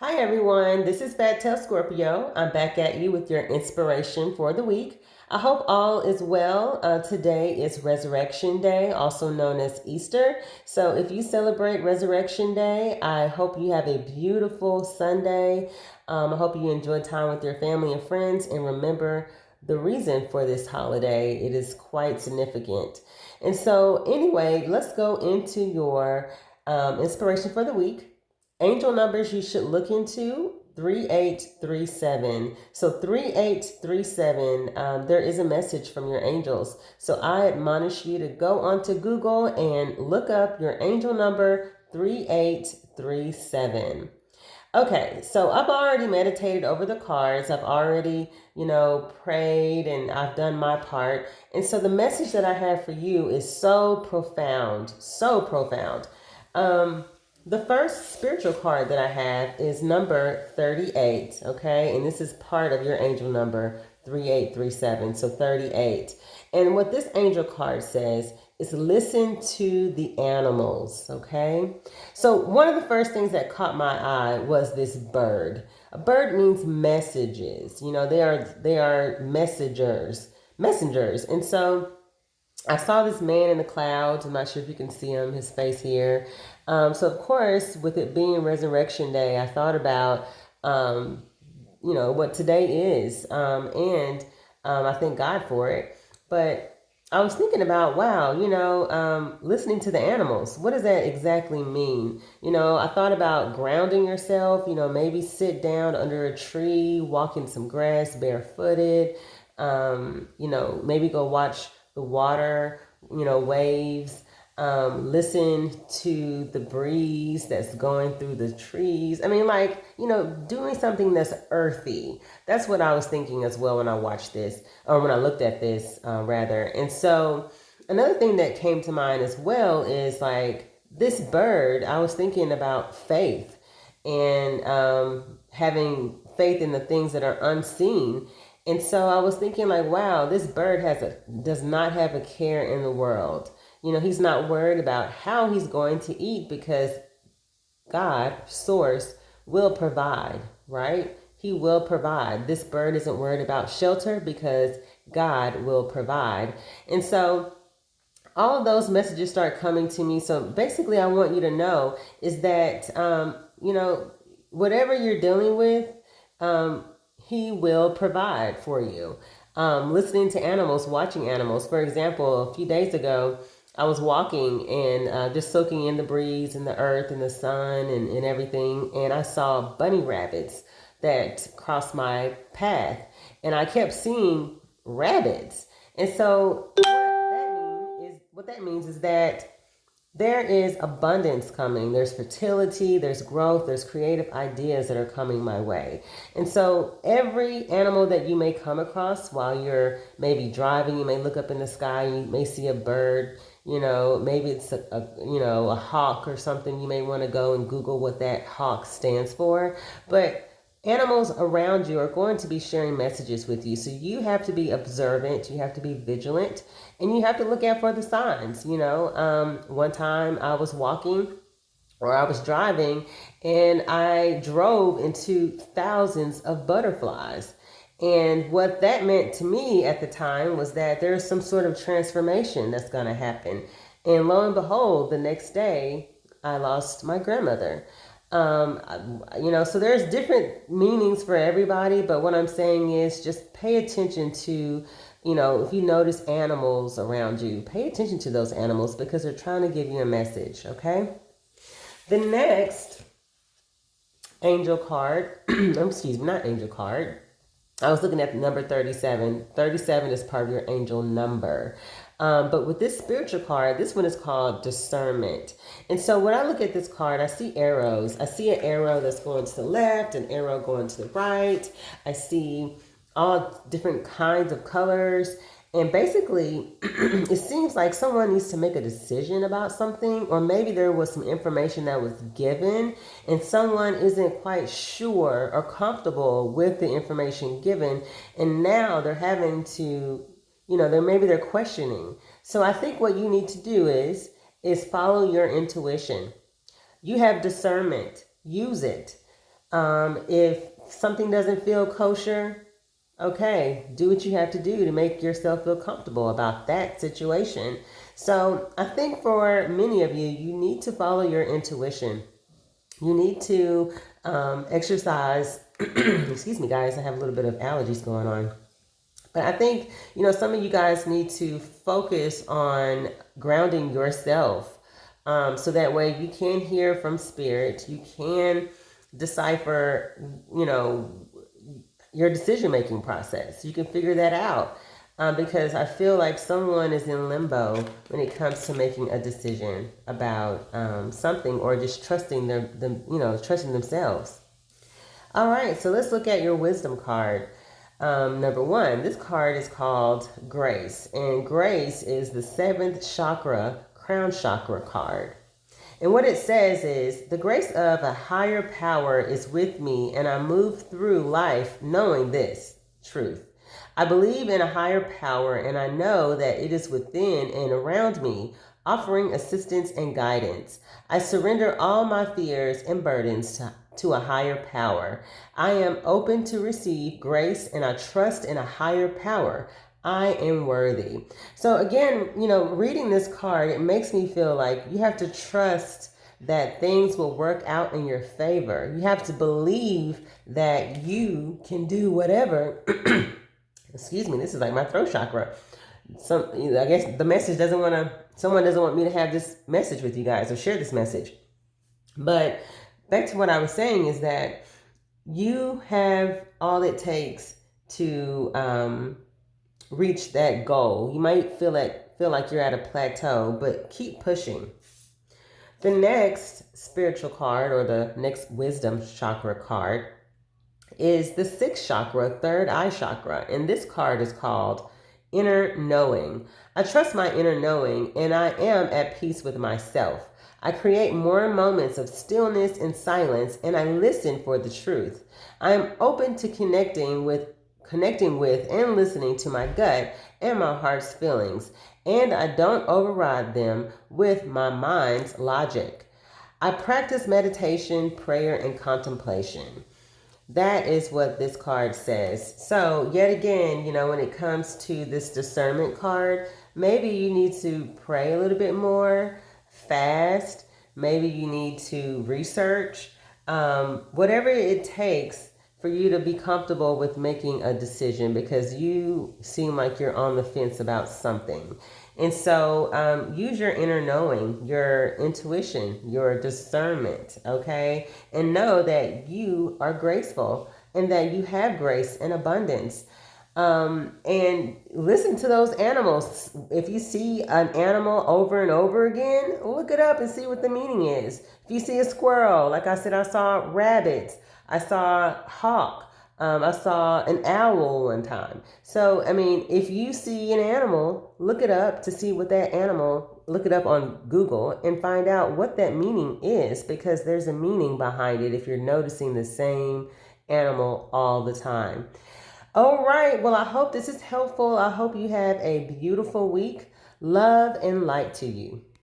Hi everyone, this is PhatTailScorpio. I'm back at you with your inspiration for the week. I hope all is well. Today is Resurrection Day, also known as Easter. So if you celebrate Resurrection Day, I hope you have a beautiful Sunday. I hope you enjoy time with your family and friends, and remember the reason for this holiday. It is quite significant. And so anyway, let's go into your inspiration for the week. Angel numbers you should look into 3837. So 3837, there is a message from your angels. So I admonish you to go onto Google and look up your angel number 3837. Okay, so I've already meditated over the cards. I've already, prayed and I've done my part. And so the message that I have for you is so profound, so profound. Um, the first spiritual card that I have is number 38, okay? And this is part of your angel number 3837, so 38. And what this angel card says is listen to the animals, okay? So one of the first things that caught my eye was this bird. A bird means messages. They are messengers. And so I saw this man in the clouds. I'm not sure if you can see him, his face here. So of course, with it being Resurrection Day, I thought about, what today is, and I thank God for it. But I was thinking about, wow, listening to the animals. What does that exactly mean? I thought about grounding yourself. Maybe sit down under a tree, walk in some grass barefooted. Maybe go watch the water, waves. Listen to the breeze that's going through the trees. I mean, doing something that's earthy. That's what I was thinking as well when I watched this, or when I looked at this, rather. And so, another thing that came to mind as well is this bird. I was thinking about faith and having faith in the things that are unseen. And so I was thinking, wow, this bird does not have a care in the world. He's not worried about how he's going to eat because God, source, will provide, right? He will provide. This bird isn't worried about shelter because God will provide. And so all of those messages start coming to me. So basically, I want you to know is that, whatever you're dealing with, he will provide for you. Listening to animals, watching animals. For example, a few days ago, I was walking and just soaking in the breeze and the earth and the sun and everything. And I saw bunny rabbits that crossed my path. And I kept seeing rabbits. And so what that means is that there is abundance coming. There's fertility, there's growth, there's creative ideas that are coming my way. And so every animal that you may come across while you're maybe driving, you may look up in the sky, you may see a bird, maybe it's a hawk or something. You may want to go and Google what that hawk stands for. But animals around you are going to be sharing messages with you. So you have to be observant, you have to be vigilant, and you have to look out for the signs. One time I was walking or I was driving and I drove into thousands of butterflies. And what that meant to me at the time was that there's some sort of transformation that's going to happen. And lo and behold, the next day, I lost my grandmother. So there's different meanings for everybody, but what I'm saying is just pay attention to, if you notice animals around you, pay attention to those animals because they're trying to give you a message, okay? The next angel card, excuse me, not angel card. I was looking at the number 37. 37 is part of your angel number. But with this spiritual card, this one is called discernment. And so when I look at this card, I see arrows. I see an arrow that's going to the left, an arrow going to the right. I see all different kinds of colors. And basically, it seems like someone needs to make a decision about something, or maybe there was some information that was given and someone isn't quite sure or comfortable with the information given. And now they're having to, they're questioning. So I think what you need to do is follow your intuition. You have discernment. Use it. If something doesn't feel kosher, okay, do what you have to do to make yourself feel comfortable about that situation. So I think for many of you, you need to follow your intuition. You need to exercise. Excuse me, guys, I have a little bit of allergies going on. But I think, some of you guys need to focus on grounding yourself, so that way you can hear from spirit. You can decipher, your decision making process. You can figure that out. Because I feel like someone is in limbo when it comes to making a decision about something, or just trusting trusting themselves. All right, so let's look at your wisdom card. Number one, this card is called Grace, and Grace is the seventh chakra, crown chakra card. And what it says is, the grace of a higher power is with me, and I move through life knowing this truth. I believe in a higher power, and I know that it is within and around me, offering assistance and guidance. I surrender all my fears and burdens to a higher power. I am open to receive grace, and I trust in a higher power. I am worthy. So again, reading this card, it makes me feel like you have to trust that things will work out in your favor. You have to believe that you can do whatever. Excuse me, this is like my throat chakra. I guess the message someone doesn't want me to have this message with you guys or share this message. But back to what I was saying is that you have all it takes to reach that goal. You might feel like you're at a plateau, but keep pushing. The next spiritual card, or the next wisdom chakra card, is the sixth chakra, third eye chakra. And this card is called Inner Knowing. I trust my inner knowing, and I am at peace with myself. I create more moments of stillness and silence, and I listen for the truth. I am open to connecting with and listening to my gut and my heart's feelings, and I don't override them with my mind's logic. I practice meditation, prayer, and contemplation. That is what this card says. So yet again, when it comes to this discernment card, maybe you need to pray a little bit more, fast. Maybe you need to research, whatever it takes for you to be comfortable with making a decision, because you seem like you're on the fence about something. And so use your inner knowing, your intuition, your discernment, okay? And know that you are graceful and that you have grace and abundance. And listen to those animals. If you see an animal over and over again, look it up and see what the meaning is. If you see a squirrel, like I said, I saw rabbits, I saw a hawk, I saw an owl one time. So, if you see an animal, look it up to see what that animal, look it up on Google and find out what that meaning is, because there's a meaning behind it if you're noticing the same animal all the time. All right. Well, I hope this is helpful. I hope you have a beautiful week. Love and light to you.